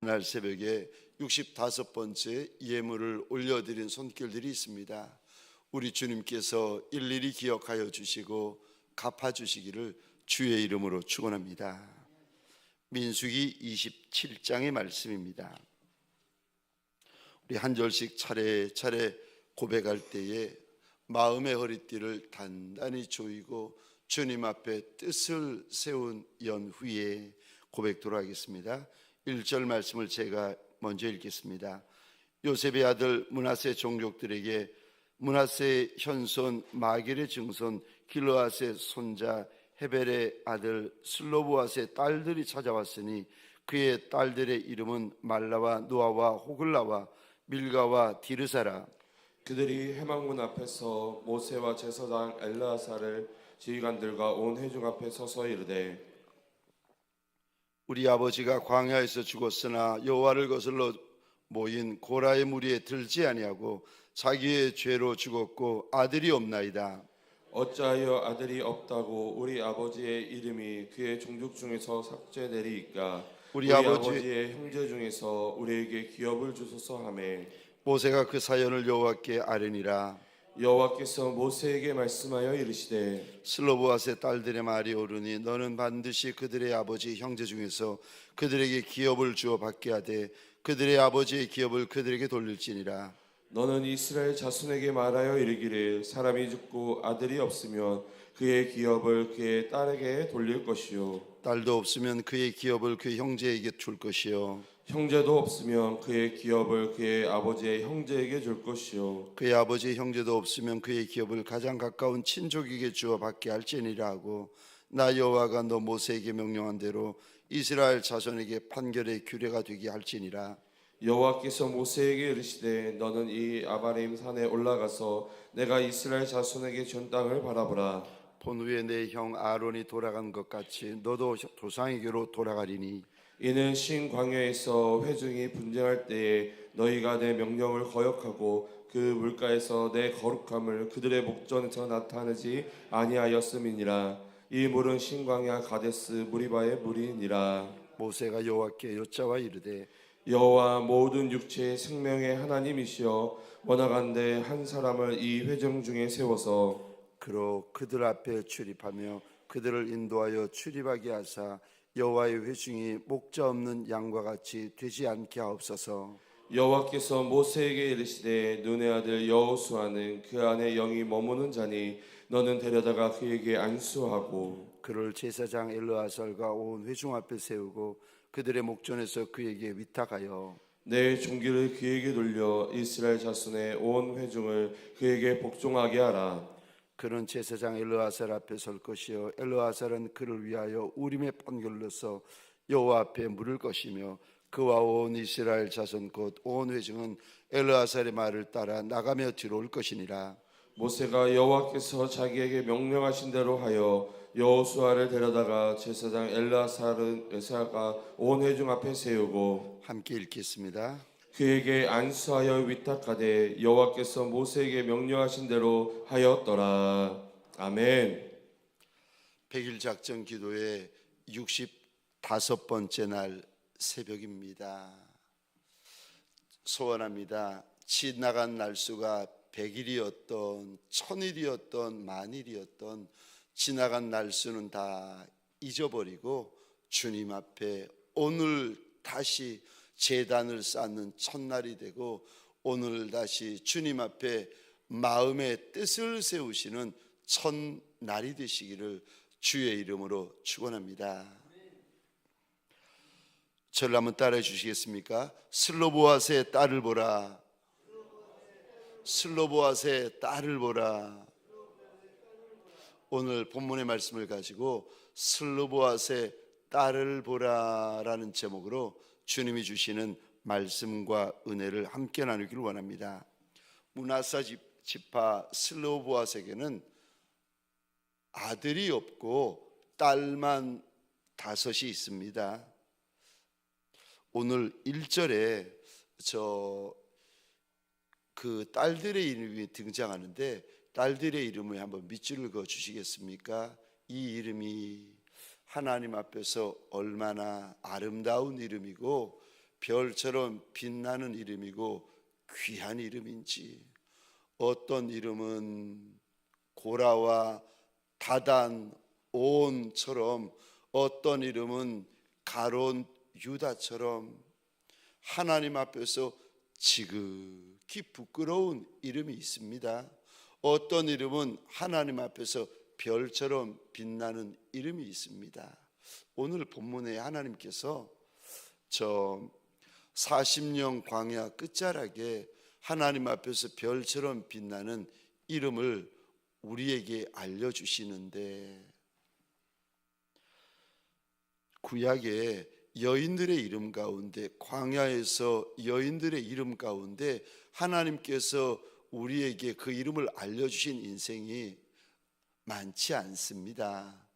날 새벽에 65번째 예물을 올려드린 손길들이 있습니다. 우리 주님께서 일일이 기억하여 주시고 갚아주시기를 주의 이름으로 축원합니다. 민수기 27장의 말씀입니다. 우리 한 절씩 차례차례 고백할 때에 마음의 허리띠를 단단히 조이고 주님 앞에 뜻을 세운 연후에 고백토록 하겠습니다. 1절 말씀을 제가 먼저 읽겠습니다. 요셉의 아들 므낫세 종족들에게 므낫세의 현손 마길의 증손 길르앗의 손자 헤벨의 아들 슬로보앗의 딸들이 찾아왔으니 그의 딸들의 이름은 말라와 노아와 호글라와 밀가와 디르사라. 그들이 회막문 앞에서 모세와 제사장 엘르아사를 지휘관들과 온 회중 앞에 서서 이르되 우리 아버지가 광야에서 죽었으나 여호와를 거슬러 모인 고라의 무리에 들지 아니하고 자기의 죄로 죽었고 아들이 없나이다. 어찌하여 아들이 없다고 우리 아버지의 이름이 그의 종족 중에서 삭제되리이까. 우리 아버지의 형제 중에서 우리에게 기업을 주소서 하매 모세가 그 사연을 여호와께 아뢰니라. 여호와께서 모세에게 말씀하여 이르시되 슬로보앗의 딸들의 말이 옳으니 너는 반드시 그들의 아버지 형제 중에서 그들에게 기업을 주어 받게 하되 그들의 아버지의 기업을 그들에게 돌릴지니라. 너는 이스라엘 자손에게 말하여 이르기를 사람이 죽고 아들이 없으면 그의 기업을 그의 딸에게 돌릴 것이요 딸도 없으면 그의 기업을 그의 형제에게 줄 것이요 형제도 없으면 그의 기업을 그의 아버지의 형제에게 줄 것이요 그의 아버지의 형제도 없으면 그의 기업을 가장 가까운 친족에게 주어 받게 할지니라 하고 나 여호와가 너 모세에게 명령한 대로 이스라엘 자손에게 판결의 규례가 되게 할지니라. 여호와께서 모세에게 이르시되 너는 이 아바림 산에 올라가서 내가 이스라엘 자손에게 준 땅을 바라보라. 본 후에 내 형 아론이 돌아간 것 같이 너도 조상에게로 돌아가리니 이는 신 광야에서 회중이 분쟁할 때에 너희가 내 명령을 거역하고 그 물가에서 내 거룩함을 그들의 목전에서 나타내지 아니하였음이니라. 이 물은 신 광야 가데스 무리바의 물이니라. 모세가 여호와께 여짜와 이르되 여호와 모든 육체의 생명의 하나님이시여 원하간대 한 사람을 이 회중 중에 세워서 그로 그들 앞에 출입하며 그들을 인도하여 출입하게 하사 여호와의 회중이 목자 없는 양과 같이 되지 않게 하옵소서. 여호와께서 모세에게 이르시되 눈의 아들 여호수아는 그 안에 영이 머무는 자니 너는 데려다가 그에게 안수하고 그를 제사장 엘르아살과 온 회중 앞에 세우고 그들의 목전에서 그에게 위탁하여 내 종기를 그에게 돌려 이스라엘 자손의 온 회중을 그에게 복종하게 하라. 그는 제사장 엘르아살 앞에 설 것이요 엘르아살은 그를 위하여 우림의 판결로서 여호와 앞에 물을 것이며 그와 온 이스라엘 자손 곧 온 회중은 엘르아살의 말을 따라 나가며 들어올 것이니라. 모세가 여호와께서 자기에게 명령하신 대로 하여 여호수아를 데려다가 제사장 엘르아사가 온 회중 앞에 세우고 함께 읽겠습니다. 그에게 안수하여 위탁하되 여호와께서 모세에게 명령하신 대로 하였더라. 아멘. 100일 작전 기도의 65번째 날 새벽입니다. 소원합니다. 지나간 날수가 100일이었던 1000일이었던 만일이었던 지나간 날수는 다 잊어버리고 주님 앞에 오늘 다시 제단을 쌓는 첫날이 되고 오늘 다시 주님 앞에 마음의 뜻을 세우시는 첫날이 되시기를 주의 이름으로 축원합니다. 저를 한번 따라해 주시겠습니까? 슬로보앗의 딸을 보라. 슬로보앗의 딸을 보라. 오늘 본문의 말씀을 가지고 슬로보앗의 딸을 보라라는 제목으로 주님이 주시는 말씀과 은혜를 함께 나누기를 원합니다. 므낫세 지파 슬로보앗에게는 아들이 없고 딸만 5이 있습니다. 오늘 1절에 그 딸들의 이름이 등장하는데 딸들의 이름을 한번 밑줄을 그어 주시겠습니까? 이 이름이 하나님 앞에서 얼마나 아름다운 이름이고 별처럼 빛나는 이름이고 귀한 이름인지, 어떤 이름은 고라와 다단, 온처럼, 어떤 이름은 가론 유다처럼 하나님 앞에서 지극히 부끄러운 이름이 있습니다. 어떤 이름은 하나님 앞에서 별처럼 빛나는 이름이 있습니다. 오늘 본문에 하나님께서 저 40년 광야 끝자락에 하나님 앞에서 별처럼 빛나는 이름을 우리에게 알려주시는데, 구약의 여인들의 이름 가운데, 광야에서 여인들의 이름 가운데 하나님께서 우리에게 그 이름을 알려주신 인생이 많지 않습니다.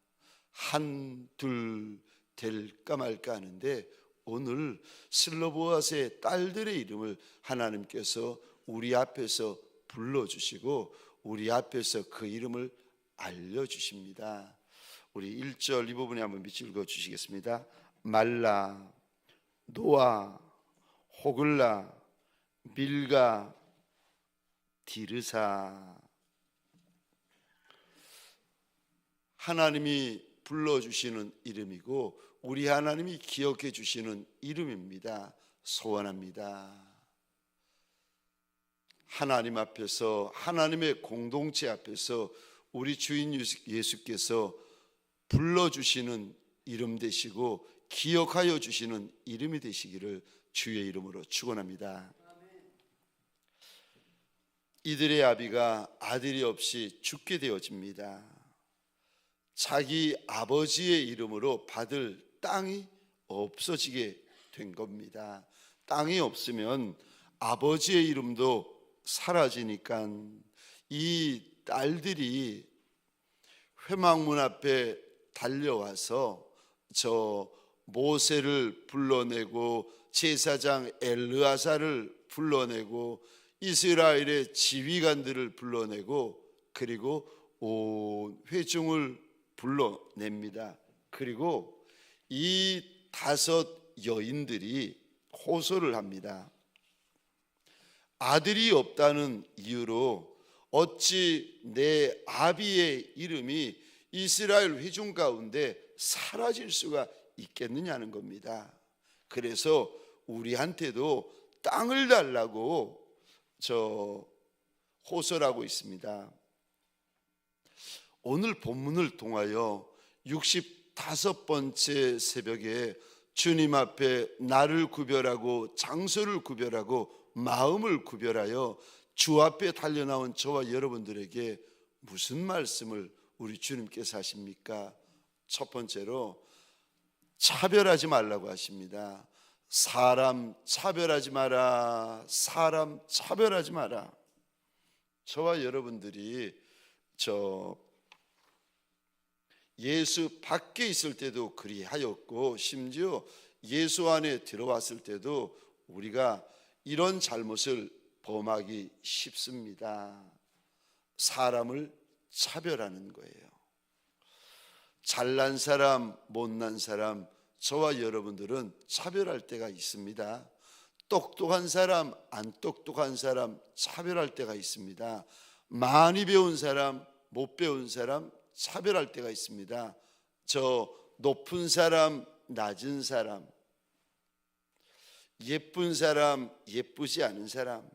한, 둘 될까 말까 하는데, 오늘 슬로보아스의 딸들의 이름을 하나님께서 우리 앞에서 불러주시고 우리 앞에서 그 이름을 알려주십니다. 우리 1절 이 부분에 한번 밑줄 그어주시겠습니다. 말라, 노아, 호글라, 밀가, 디르사. 하나님이 불러주시는 이름이고 우리 하나님이 기억해 주시는 이름입니다. 소원합니다. 하나님 앞에서, 하나님의 공동체 앞에서 우리 주인 예수께서 불러주시는 이름 되시고 기억하여 주시는 이름이 되시기를 주의 이름으로 축원합니다. 이들의 아비가 아들이 없이 죽게 되어집니다. 자기 아버지의 이름으로 받을 땅이 없어지게 된 겁니다. 땅이 없으면 아버지의 이름도 사라지니까 이 딸들이 회막문 앞에 달려와서 저 모세를 불러내고 제사장 엘르아사를 불러내고 이스라엘의 지휘관들을 불러내고 그리고 온 회중을 불러냅니다. 그리고 이 5 여인들이 호소를 합니다. 아들이 없다는 이유로 어찌 내 아비의 이름이 이스라엘 회중 가운데 사라질 수가 있겠느냐는 겁니다. 그래서 우리한테도 땅을 달라고 호소하고 있습니다. 오늘 본문을 통하여 65번째 새벽에 주님 앞에 나를 구별하고 장소를 구별하고 마음을 구별하여 주 앞에 달려나온 저와 여러분들에게 무슨 말씀을 우리 주님께서 하십니까? 첫 번째로 차별하지 말라고 하십니다. 사람 차별하지 마라. 사람 차별하지 마라. 저와 여러분들이 예수 밖에 있을 때도 그리하였고 심지어 예수 안에 들어왔을 때도 우리가 이런 잘못을 범하기 쉽습니다. 사람을 차별하는 거예요. 잘난 사람, 못난 사람, 저와 여러분들은 차별할 때가 있습니다. 똑똑한 사람, 안 똑똑한 사람 차별할 때가 있습니다. 많이 배운 사람, 못 배운 사람 차별할 때가 있습니다. 높은 사람, 낮은 사람, 예쁜 사람, 예쁘지 않은 사람,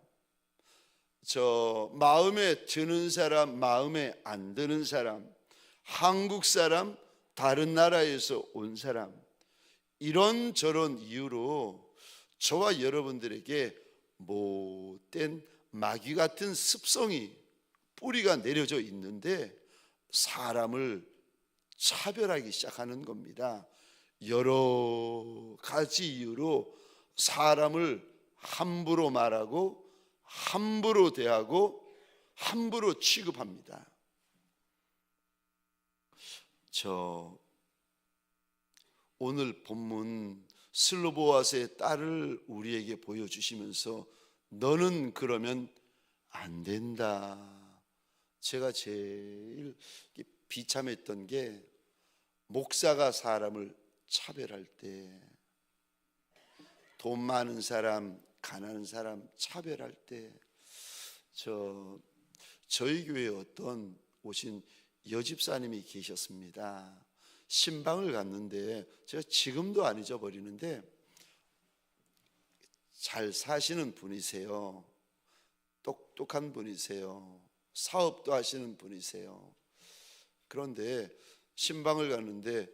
마음에 드는 사람, 마음에 안 드는 사람, 한국 사람, 다른 나라에서 온 사람, 이런저런 이유로 저와 여러분들에게 못된 마귀 같은 습성이 뿌리가 내려져 있는데 사람을 차별하기 시작하는 겁니다. 여러 가지 이유로 사람을 함부로 말하고 함부로 대하고 함부로 취급합니다. 오늘 본문 슬로보아스의 딸을 우리에게 보여주시면서 너는 그러면 안 된다. 제가 제일 비참했던 게 목사가 사람을 차별할 때 돈 많은 사람, 가난한 사람 차별할 때 저희 교회에 어떤 오신 여집사님이 계셨습니다. 신방을 갔는데 제가 지금도 안 잊어버리는데 잘 사시는 분이세요. 똑똑한 분이세요. 사업도 하시는 분이세요. 그런데 신방을 갔는데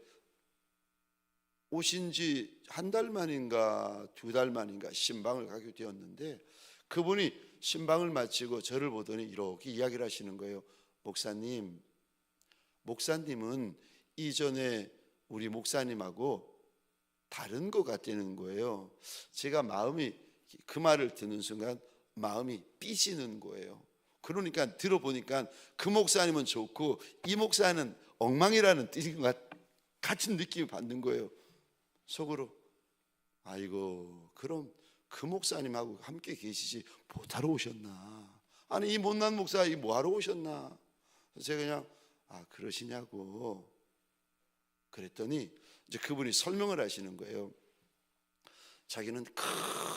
오신 지 한 달 만인가 두 달 만인가 신방을 가게 되었는데 그분이 신방을 마치고 저를 보더니 이렇게 이야기를 하시는 거예요. 목사님은 이전에 우리 목사님하고 다른 것 같다는 거예요. 제가 마음이 그 말을 듣는 순간 마음이 삐지는 거예요. 그러니까 들어보니까 그 목사님은 좋고 이 목사는 엉망이라는 뜻인 것 같은 느낌을 받는 거예요. 속으로 아이고 그럼 그 목사님하고 함께 계시지 뭐하러 오셨나? 아니 이 못난 목사 이 뭐하러 오셨나? 제가 그냥 그러시냐고 그랬더니 이제 그분이 설명을 하시는 거예요. 자기는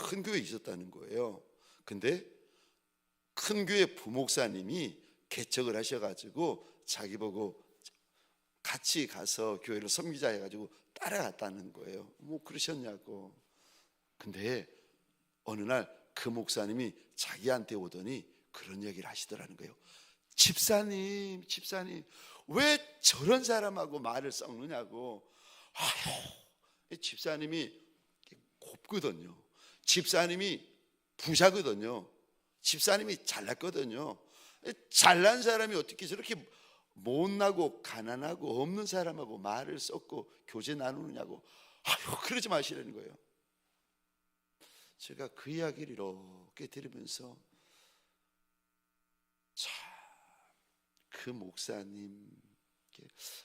큰 교회에 있었다는 거예요. 근데 큰 교회 부목사님이 개척을 하셔가지고 자기 보고 같이 가서 교회를 섬기자 해가지고 따라갔다는 거예요. 뭐 그러셨냐고. 근데 어느 날 그 목사님이 자기한테 오더니 그런 얘기를 하시더라는 거예요. 집사님 왜 저런 사람하고 말을 섞느냐고. 집사님이 곱거든요. 집사님이 부자거든요. 집사님이 잘났거든요. 잘난 사람이 어떻게 저렇게 못나고 가난하고 없는 사람하고 말을 섞고 교제 나누느냐고. 그러지 마시라는 거예요. 제가 그 이야기를 이렇게 들으면서 그 목사님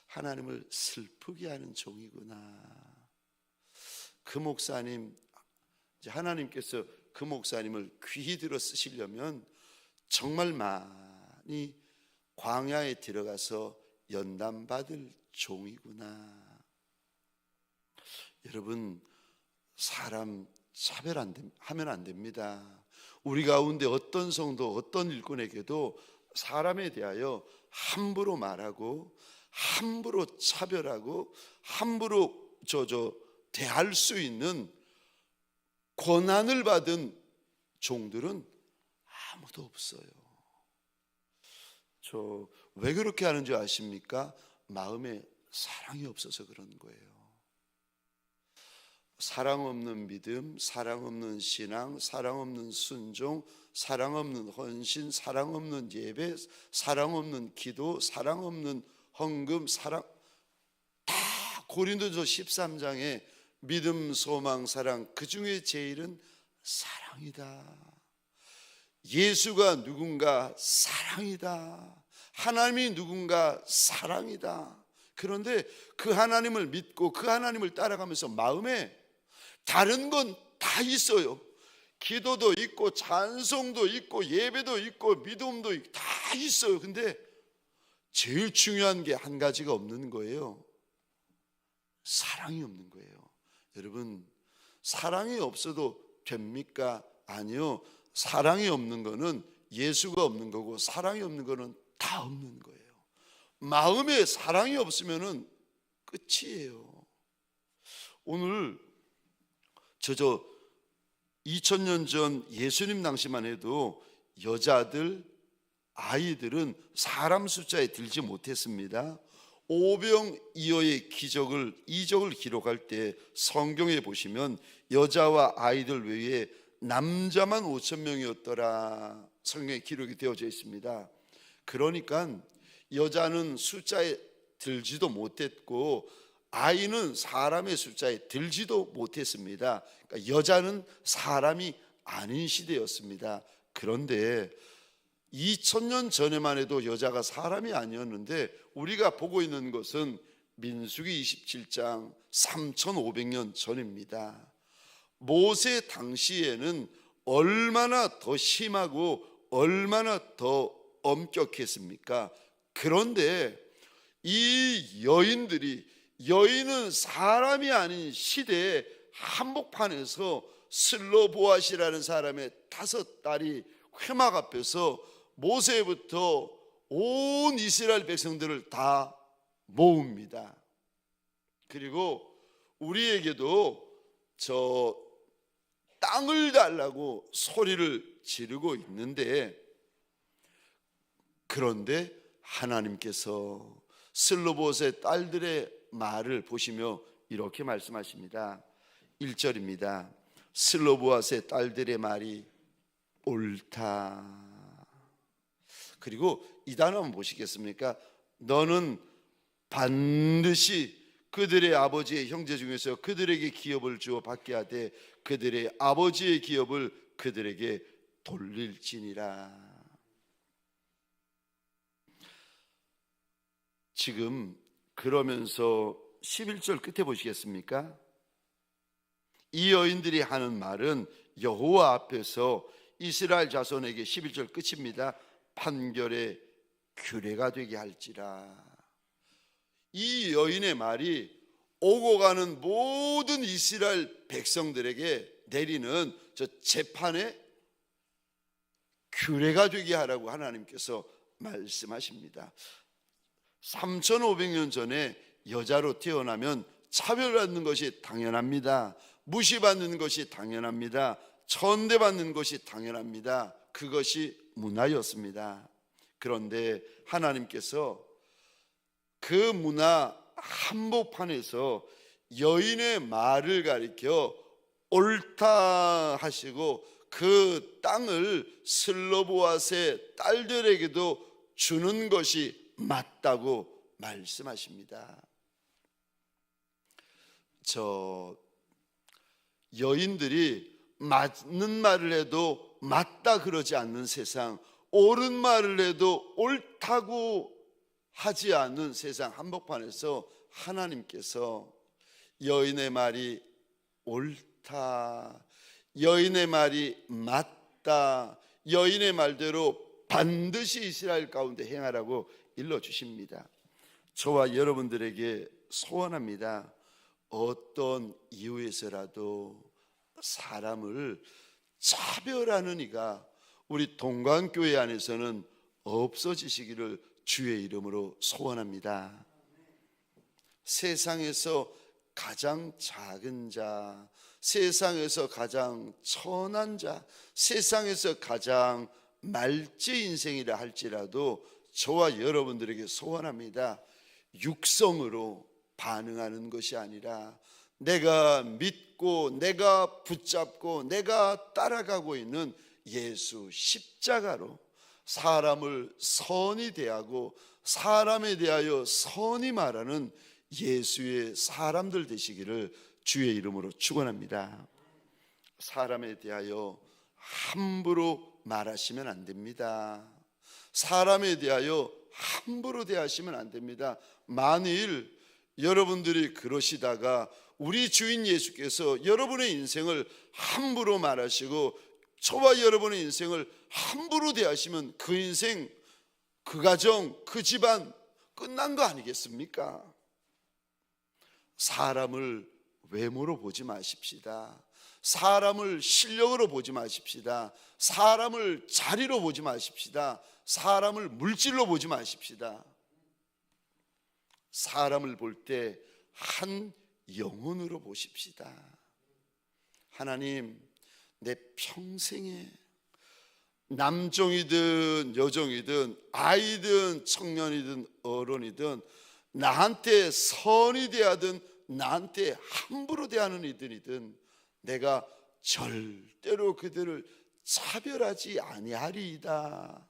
하나님을 슬프게 하는 종이구나. 그 목사님 이제 하나님께서 그 목사님을 귀히 들어 쓰시려면 정말 많이 광야에 들어가서 연단받을 종이구나. 여러분 사람 차별하면 안 됩니다. 우리 가운데 어떤 성도 어떤 일꾼에게도 사람에 대하여 함부로 말하고 함부로 차별하고 함부로 대할 수 있는 권한을 받은 종들은 아무도 없어요. 왜 그렇게 하는지 아십니까? 마음에 사랑이 없어서 그런 거예요. 사랑 없는 믿음, 사랑 없는 신앙, 사랑 없는 순종, 사랑 없는 헌신, 사랑 없는 예배, 사랑 없는 기도, 사랑 없는 헌금, 사랑 다 고린도서 13장에 믿음, 소망, 사랑 그 중에 제일은 사랑이다. 예수가 누군가 사랑이다. 하나님이 누군가 사랑이다. 그런데 그 하나님을 믿고 그 하나님을 따라가면서 마음에 다른 건 다 있어요. 기도도 있고 찬송도 있고 예배도 있고 믿음도 있고 다 있어요. 근데 제일 중요한 게 한 가지가 없는 거예요. 사랑이 없는 거예요. 여러분 사랑이 없어도 됩니까? 아니요. 사랑이 없는 거는 예수가 없는 거고 사랑이 없는 거는 다 없는 거예요. 마음에 사랑이 없으면은 끝이에요. 오늘 2000년 전 예수님 당시만 해도 여자들, 아이들은 사람 숫자에 들지 못했습니다. 오병이어의 이적을 기록할 때 성경에 보시면 여자와 아이들 외에 남자만 5,000명이었더라 성경에 기록이 되어져 있습니다. 그러니까 여자는 숫자에 들지도 못했고 아이는 사람의 숫자에 들지도 못했습니다. 그러니까 여자는 사람이 아닌 시대였습니다. 그런데 2000년 전에만 해도 여자가 사람이 아니었는데 우리가 보고 있는 것은 민수기 27장 3500년 전입니다. 모세 당시에는 얼마나 더 심하고 얼마나 더 엄격했습니까? 그런데 이 여인은 사람이 아닌 시대에 한복판에서 슬로보앗이라는 사람의 5딸이 회막 앞에서 모세부터 온 이스라엘 백성들을 다 모읍니다. 그리고 우리에게도 저 땅을 달라고 소리를 지르고 있는데, 그런데 하나님께서 슬로보앗의 딸들의 말을 보시며 이렇게 말씀하십니다. 1절입니다. 슬로보앗의 딸들의 말이 옳다. 그리고 이 단어 한번 보시겠습니까? 너는 반드시 그들의 아버지의 형제 중에서 그들에게 기업을 주어 받게 하되 그들의 아버지의 기업을 그들에게 돌릴지니라. 지금 그러면서 11절 끝에 보시겠습니까? 이 여인들이 하는 말은 여호와 앞에서 이스라엘 자손에게 11절 끝입니다. 판결의 규례가 되게 할지라. 이 여인의 말이 오고 가는 모든 이스라엘 백성들에게 내리는 저 재판의 규례가 되게 하라고 하나님께서 말씀하십니다. 3500년 전에 여자로 태어나면 차별받는 것이 당연합니다. 무시받는 것이 당연합니다. 천대받는 것이 당연합니다. 그것이 문화였습니다. 그런데 하나님께서 그 문화 한복판에서 여인의 말을 가리켜 옳다 하시고 그 땅을 슬로보앗의 딸들에게도 주는 것이 맞다고 말씀하십니다. 저 여인들이 맞는 말을 해도 맞다 그러지 않는 세상, 옳은 말을 해도 옳다고 하지 않는 세상 한복판에서 하나님께서 여인의 말이 옳다, 여인의 말이 맞다, 여인의 말대로 반드시 이스라엘 가운데 행하라고 일러주십니다. 저와 여러분들에게 소원합니다. 어떤 이유에서라도 사람을 차별하는 이가 우리 동관교회 안에서는 없어지시기를 주의 이름으로 소원합니다. 세상에서 가장 작은 자, 세상에서 가장 천한 자, 세상에서 가장 말지 인생이라 할지라도 저와 여러분들에게 소원합니다. 육성으로 반응하는 것이 아니라 내가 믿고 내가 붙잡고 내가 따라가고 있는 예수 십자가로 사람을 선히 대하고 사람에 대하여 선히 말하는 예수의 사람들 되시기를 주의 이름으로 축원합니다. 사람에 대하여 함부로 말하시면 안 됩니다. 사람에 대하여 함부로 대하시면 안 됩니다. 만일 여러분들이 그러시다가 우리 주인 예수께서 여러분의 인생을 함부로 말하시고 저와 여러분의 인생을 함부로 대하시면 그 인생, 그 가정, 그 집안 끝난 거 아니겠습니까? 사람을 외모로 보지 마십시다. 사람을 실력으로 보지 마십시다. 사람을 자리로 보지 마십시다. 사람을 물질로 보지 마십시다. 사람을 볼 때 한 영혼으로 보십시다. 하나님, 내 평생에 남종이든 여종이든 아이든 청년이든 어른이든 나한테 선이 대하든 나한테 함부로 대하는 이들이든 내가 절대로 그들을 차별하지 아니하리이다.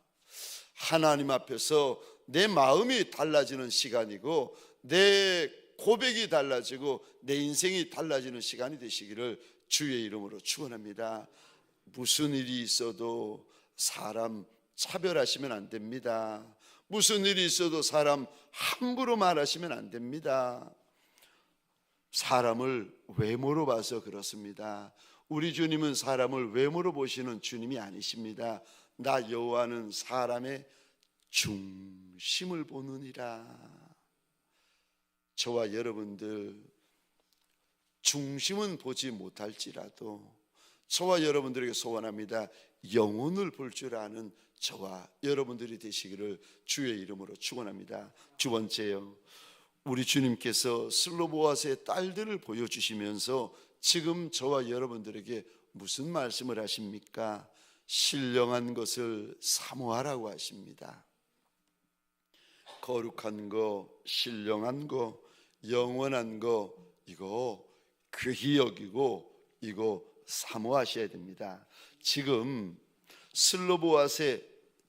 하나님 앞에서 내 마음이 달라지는 시간이고 내 고백이 달라지고 내 인생이 달라지는 시간이 되시기를 주의 이름으로 축원합니다. 무슨 일이 있어도 사람 차별하시면 안 됩니다. 무슨 일이 있어도 사람 함부로 말하시면 안 됩니다. 사람을 외모로 봐서 그렇습니다. 우리 주님은 사람을 외모로 보시는 주님이 아니십니다. 나 여호와는 사람의 중심을 보느니라. 저와 여러분들 중심은 보지 못할지라도 저와 여러분들에게 소원합니다. 영혼을 볼 줄 아는 저와 여러분들이 되시기를 주의 이름으로 축원합니다. 두 번째요, 우리 주님께서 슬로보아스의 딸들을 보여주시면서 지금 저와 여러분들에게 무슨 말씀을 하십니까? 신령한 것을 사모하라고 하십니다. 거룩한 거, 신령한 거, 영원한 거, 이거 귀히 여기고 이거 사모하셔야 됩니다. 지금 슬로보아스의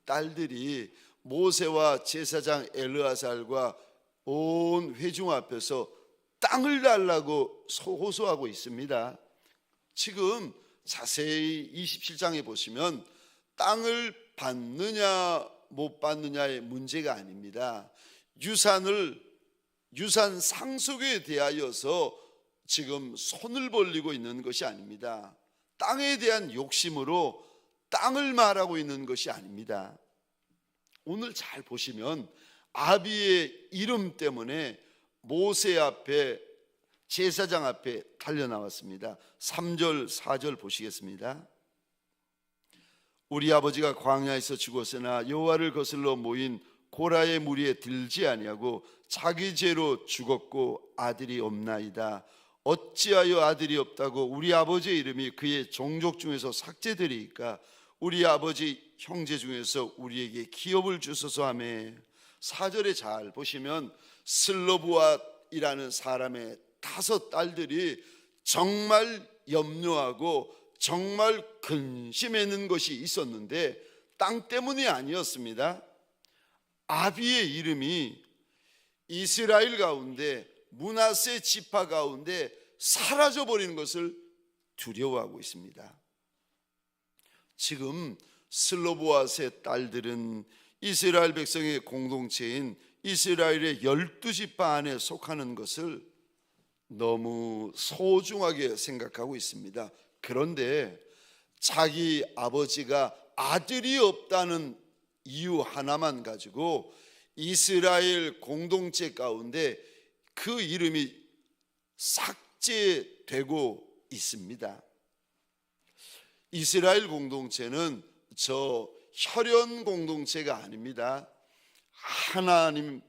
딸들이 모세와 제사장 엘르아살과 온 회중 앞에서 땅을 달라고 호소하고 있습니다. 지금 자세히 27장에 보시면 땅을 받느냐 못 받느냐의 문제가 아닙니다. 유산 상속에 대하여서 지금 손을 벌리고 있는 것이 아닙니다. 땅에 대한 욕심으로 땅을 말하고 있는 것이 아닙니다. 오늘 잘 보시면 아비의 이름 때문에 모세 앞에, 제사장 앞에 달려 나왔습니다. 3절 4절 보시겠습니다. 우리 아버지가 광야에서 죽었으나 여호와를 거슬러 모인 고라의 무리에 들지 아니하고 자기 죄로 죽었고 아들이 없나이다. 어찌하여 아들이 없다고 우리 아버지의 이름이 그의 종족 중에서 삭제되리이까? 우리 아버지 형제 중에서 우리에게 기업을 주소서 하며. 4절에 잘 보시면 슬로보아이라는 사람의 5 딸들이 정말 염려하고 정말 근심했는 것이 있었는데 땅 때문이 아니었습니다. 아비의 이름이 이스라엘 가운데, 므낫세 지파 가운데 사라져버리는 것을 두려워하고 있습니다. 지금 슬로보아스의 딸들은 이스라엘 백성의 공동체인 이스라엘의 12지파 안에 속하는 것을 너무 소중하게 생각하고 있습니다. 그런데 자기 아버지가 아들이 없다는 이유 하나만 가지고 이스라엘 공동체 가운데 그 이름이 삭제되고 있습니다. 이스라엘 공동체는 저 혈연 공동체가 아닙니다. 하나님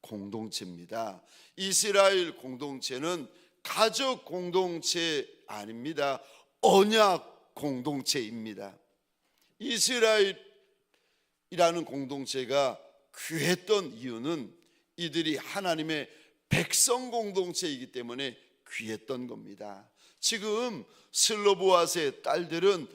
공동체입니다. 이스라엘 공동체는 가족 공동체 아닙니다. 언약 공동체입니다. 이스라엘이라는 공동체가 귀했던 이유는 이들이 하나님의 백성 공동체이기 때문에 귀했던 겁니다. 지금 슬로보아스의 딸들은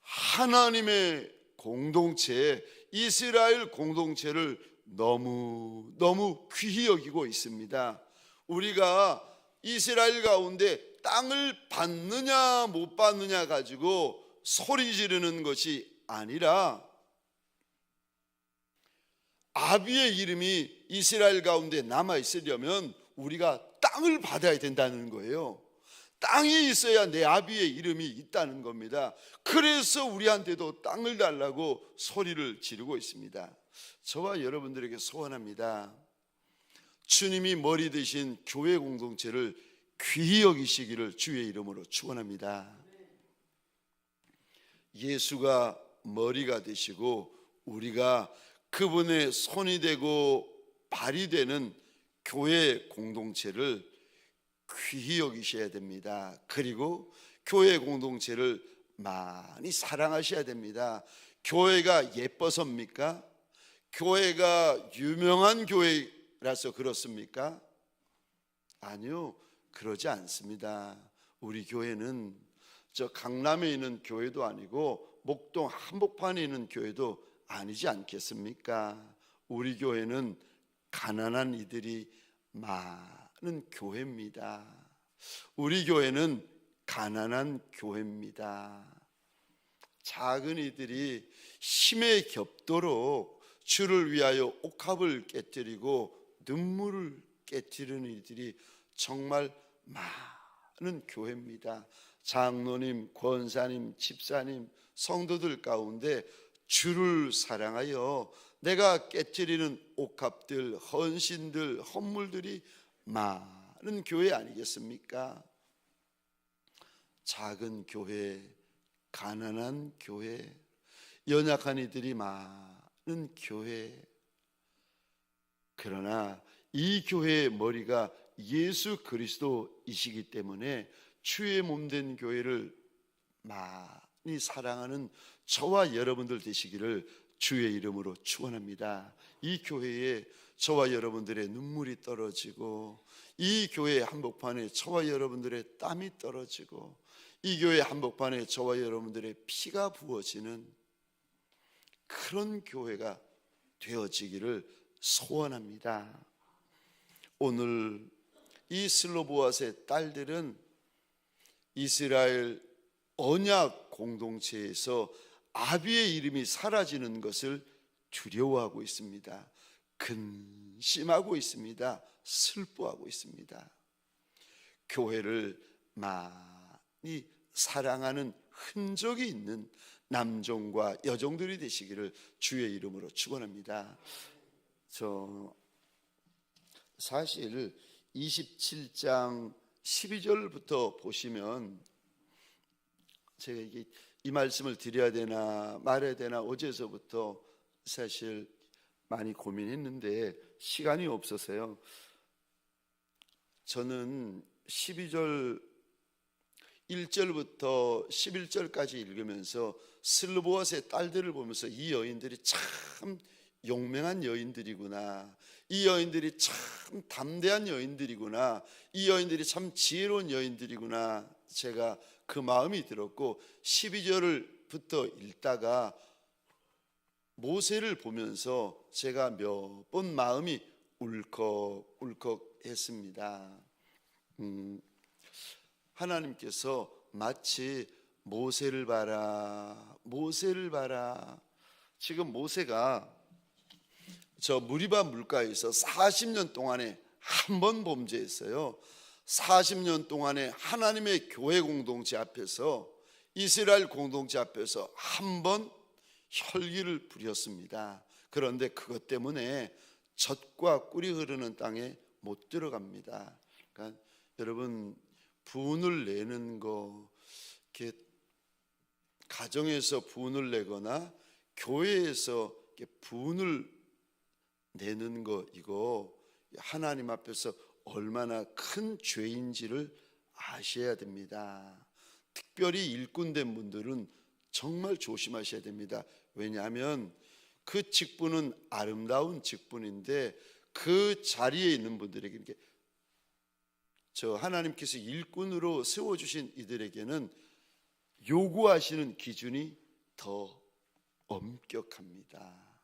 하나님의 공동체, 이스라엘 공동체를 너무 귀히 여기고 있습니다. 우리가 이스라엘 가운데 땅을 받느냐 못 받느냐 가지고 소리 지르는 것이 아니라 아비의 이름이 이스라엘 가운데 남아 있으려면 우리가 땅을 받아야 된다는 거예요. 땅이 있어야 내 아비의 이름이 있다는 겁니다. 그래서 우리한테도 땅을 달라고 소리를 지르고 있습니다. 저와 여러분들에게 소원합니다. 주님이 머리 되신 교회 공동체를 귀히 여기시기를 주의 이름으로 축원합니다. 예수가 머리가 되시고 우리가 그분의 손이 되고 발이 되는 교회 공동체를 귀히 여기셔야 됩니다. 그리고 교회 공동체를 많이 사랑하셔야 됩니다. 교회가 예뻐서입니까? 교회가 유명한 교회라서 그렇습니까? 아니요, 그러지 않습니다. 우리 교회는 저 강남에 있는 교회도 아니고 목동 한복판에 있는 교회도 아니지 않겠습니까? 우리 교회는 가난한 이들이 많은 교회입니다. 우리 교회는 가난한 교회입니다. 작은 이들이 힘에 겹도록 주를 위하여 옥합을 깨뜨리고 눈물을 깨뜨리는 이들이 정말 많은 교회입니다. 장로님, 권사님, 집사님, 성도들 가운데 주를 사랑하여 내가 깨뜨리는 옥합들, 헌신들, 헌물들이 많은 교회 아니겠습니까? 작은 교회, 가난한 교회, 연약한 이들이 많은 교회. 그러나 이 교회의 머리가 예수 그리스도이시기 때문에 주의 몸된 교회를 많이 사랑하는 저와 여러분들 되시기를 주의 이름으로 축원합니다. 이 교회에 저와 여러분들의 눈물이 떨어지고, 이 교회 한복판에 저와 여러분들의 땀이 떨어지고, 이 교회 한복판에 저와 여러분들의 피가 부어지는 그런 교회가 되어지기를 소원합니다. 오늘 이 슬로보아스의 딸들은 이스라엘 언약 공동체에서 아비의 이름이 사라지는 것을 두려워하고 있습니다. 근심하고 있습니다. 슬퍼하고 있습니다. 교회를 많이 사랑하는 흔적이 있는 남종과 여종들이 되시기를 주의 이름으로 축원합니다. 사실 27장 12절부터 보시면, 제가 이 말씀을 드려야 되나 말해야 되나 어제서부터 사실 많이 고민했는데 시간이 없어서요. 저는 12절 1절부터 11절까지 읽으면서 슬로보아스의 딸들을 보면서 이 여인들이 참 용맹한 여인들이구나, 이 여인들이 참 담대한 여인들이구나, 이 여인들이 참 지혜로운 여인들이구나, 제가 그 마음이 들었고, 12절부터 읽다가 모세를 보면서 제가 몇 번 마음이 울컥울컥 했습니다. 하나님께서 마치 모세를 봐라, 모세를 봐라. 지금 모세가 저 무리바 물가에서 40년 동안에 한 번 범죄했어요. 40년 동안에 하나님의 교회 공동체 앞에서, 이스라엘 공동체 앞에서 한 번 혈기를 부렸습니다. 그런데 그것 때문에 젖과 꿀이 흐르는 땅에 못 들어갑니다. 그러니까 여러분, 분을 내는 거, 이렇게 가정에서 분을 내거나 교회에서 이렇게 분을 내는 거, 이거 하나님 앞에서 얼마나 큰 죄인지를 아셔야 됩니다. 특별히 일꾼된 분들은 정말 조심하셔야 됩니다. 왜냐하면 그 직분은 아름다운 직분인데, 그 자리에 있는 분들에게, 이렇게 하나님께서 일꾼으로 세워주신 이들에게는 요구하시는 기준이 더 엄격합니다.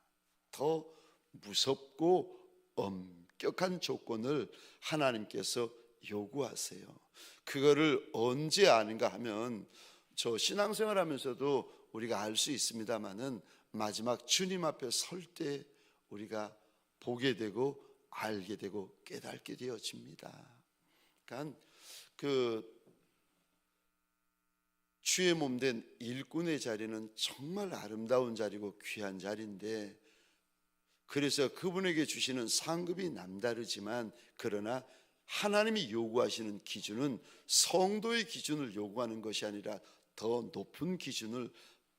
더 무섭고 엄격한 조건을 하나님께서 요구하세요. 그거를 언제 아는가 하면, 저 신앙생활 하면서도 우리가 알 수 있습니다만은 마지막 주님 앞에 설 때 우리가 보게 되고 알게 되고 깨닫게 되어집니다. 그러니까 주의 몸된 일꾼의 자리는 정말 아름다운 자리고 귀한 자리인데, 그래서 그분에게 주시는 상급이 남다르지만, 그러나 하나님이 요구하시는 기준은 성도의 기준을 요구하는 것이 아니라 더 높은 기준을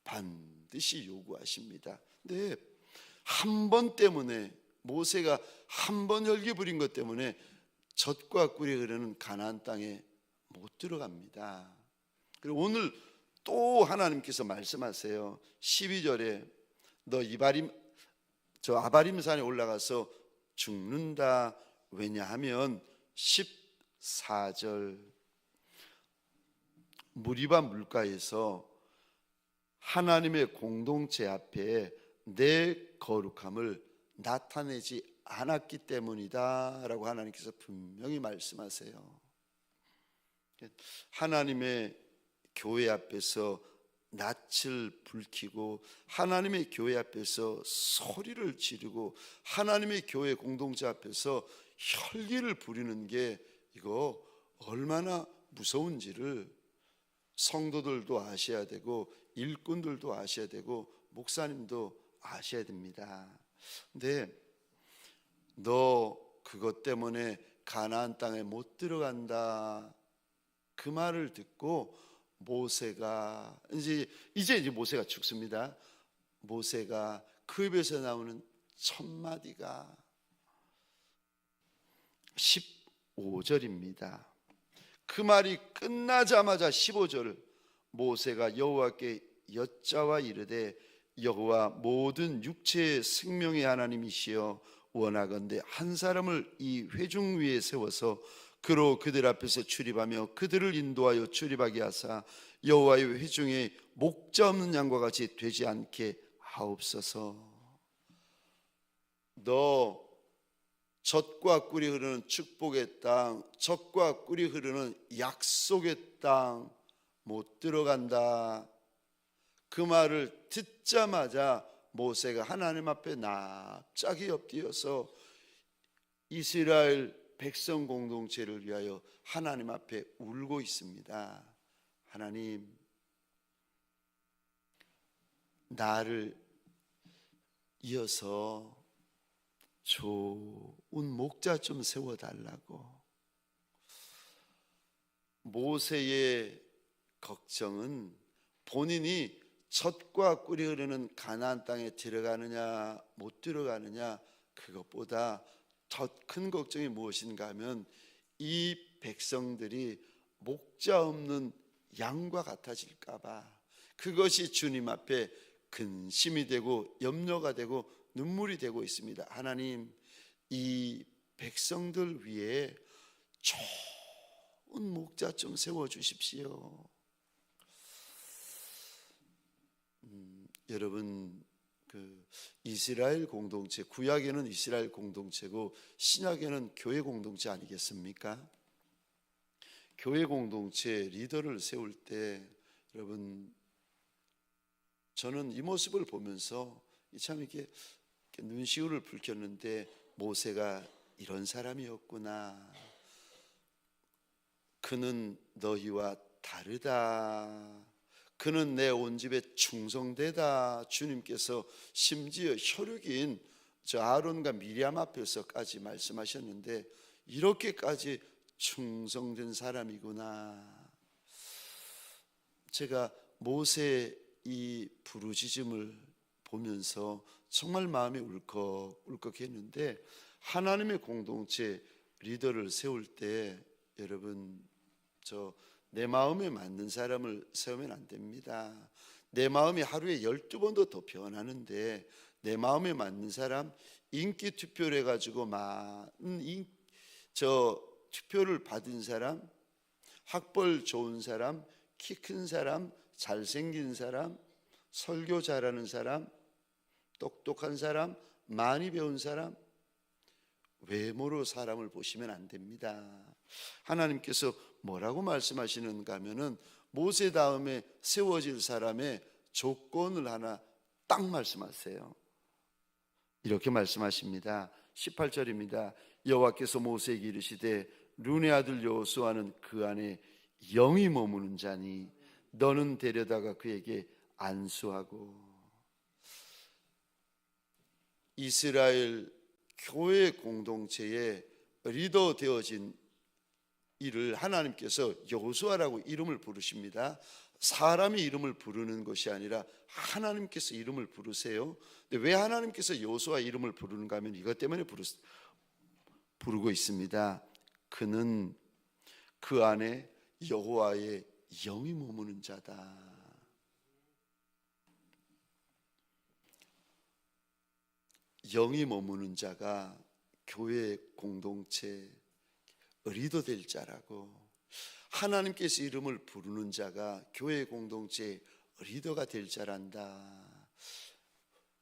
반드시 요구하십니다. 근데 한 번 때문에, 모세가 한 번 혈기 부린 것 때문에 젖과 꿀이 흐르는 가나안 땅에 못 들어갑니다. 그리고 오늘 또 하나님께서 말씀하세요. 12절에 너 아바림산에 올라가서 죽는다. 왜냐하면 14절 무리바 물가에서 하나님의 공동체 앞에 내 거룩함을 나타내지 않았기 때문이다 라고 하나님께서 분명히 말씀하세요. 하나님의 교회 앞에서 낯을 붉히고, 하나님의 교회 앞에서 소리를 지르고, 하나님의 교회 공동체 앞에서 혈기를 부리는 게 이거 얼마나 무서운지를 성도들도 아셔야 되고, 일꾼들도 아셔야 되고, 목사님도 아셔야 됩니다. 근데 너 그것 때문에 가나안 땅에 못 들어간다, 그 말을 듣고 모세가 이제 모세가 죽습니다. 모세가 그 입에서 나오는 첫 마디가 15절입니다. 그 말이 끝나자마자 15절, 모세가 여호와께 여짜와 이르되 여호와 모든 육체의 생명의 하나님이시여 원하건대 한 사람을 이 회중 위에 세워서 그로 그들 앞에서 출입하며 그들을 인도하여 출입하게 하사 여호와의 회중에 목자 없는 양과 같이 되지 않게 하옵소서. 너 젖과 꿀이 흐르는 축복의 땅, 젖과 꿀이 흐르는 약속의 땅 못 들어간다. 그 말을 듣자마자 모세가 하나님 앞에 납작이 엎드려서 이스라엘 백성 공동체를 위하여 하나님 앞에 울고 있습니다. 하나님, 나를 이어서 좋은 목자 좀 세워달라고. 모세의 걱정은 본인이 젖과 꿀이 흐르는 가나안 땅에 들어가느냐 못 들어가느냐, 그것보다 더 큰 걱정이 무엇인가 하면 이 백성들이 목자 없는 양과 같아질까 봐, 그것이 주님 앞에 근심이 되고 염려가 되고 눈물이 되고 있습니다. 하나님, 이 백성들 위에 좋은 목자 좀 세워주십시오. 여러분, 그 이스라엘 공동체, 구약에는 이스라엘 공동체고 신약에는 교회 공동체 아니겠습니까? 교회 공동체 리더를 세울 때 여러분, 저는 이 모습을 보면서 참 이렇게 눈시울을 붉혔는데, 모세가 이런 사람이었구나. 그는 너희와 다르다. 그는 내 온 집에 충성되다. 주님께서 심지어 혈육인 저 아론과 미리암 앞에서까지 말씀하셨는데, 이렇게까지 충성된 사람이구나. 제가 모세의 이 부르짖음을 보면서 정말 마음이 울컥했는데, 하나님의 공동체 리더를 세울 때 여러분, 내 마음에 맞는 사람을 세우면 안 됩니다. 내 마음이 하루에 12번도 더 변하는데, 내 마음에 맞는 사람, 인기 투표를 해가지고 많은 투표를 받은 사람, 학벌 좋은 사람, 키 큰 사람, 잘생긴 사람, 설교 잘하는 사람, 똑똑한 사람, 많이 배운 사람, 외모로 사람을 보시면 안 됩니다. 하나님께서 뭐라고 말씀하시는가 하면은 모세 다음에 세워질 사람의 조건을 하나 딱 말씀하세요. 이렇게 말씀하십니다. 18절입니다. 여호와께서 모세에게 이르시되 룬의 아들 여호수아는 그 안에 영이 머무는 자니 너는 데려다가 그에게 안수하고. 이스라엘 교회 공동체의 리더 되어진 이를 하나님께서 여호수아라고 이름을 부르십니다. 사람이 이름을 부르는 것이 아니라 하나님께서 이름을 부르세요. 근데 왜 하나님께서 여호수아 이름을 부르는가 하면 이것 때문에 부르고 있습니다. 그는 그 안에 여호와의 영이 머무는 자다. 영이 머무는 자가 교회 공동체 리더 될 자라고, 하나님께서 이름을 부르는 자가 교회 공동체 리더가 될 자란다.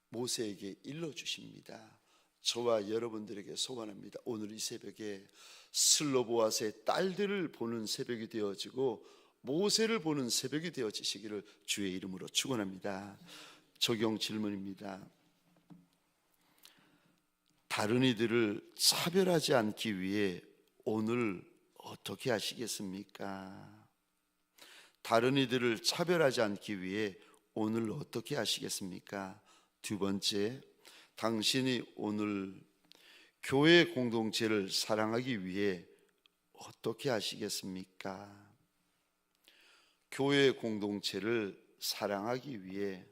모세에게 일러주십니다. 저와 여러분들에게 소원합니다. 오늘 이 새벽에 슬로보아스의 딸들을 보는 새벽이 되어지고 모세를 보는 새벽이 되어지시기를 주의 이름으로 축원합니다. 적용 질문입니다. 다른 이들을 차별하지 않기 위해 오늘 어떻게 하시겠습니까? 다른 이들을 차별하지 않기 위해 오늘 어떻게 하시겠습니까? 두 번째, 당신이 오늘 교회 공동체를 사랑하기 위해 어떻게 하시겠습니까? 교회 공동체를 사랑하기 위해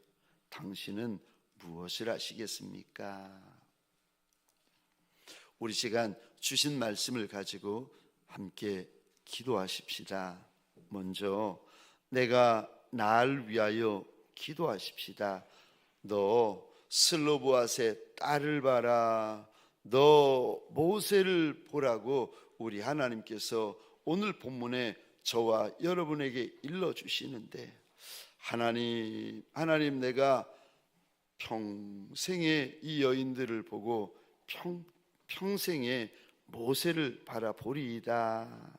당신은 무엇을 하시겠습니까? 우리 시간 주신 말씀을 가지고 함께 기도하십시다. 먼저 내가 날 위하여 기도하십시다. 너 슬로보앗의 딸을 봐라. 너 모세를 보라고 우리 하나님께서 오늘 본문에 저와 여러분에게 일러주시는데, 하나님 내가 평생에 이 여인들을 보고 평생에 모세를 바라보리이다.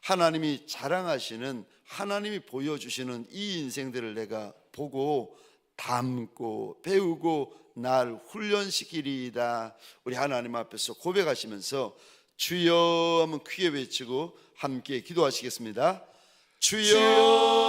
하나님이 자랑하시는, 하나님이 보여주시는 이 인생들을 내가 보고 닮고 배우고 날 훈련시키리이다. 우리 하나님 앞에서 고백하시면서 주여 하면 크게 외치고 함께 기도하시겠습니다. 주여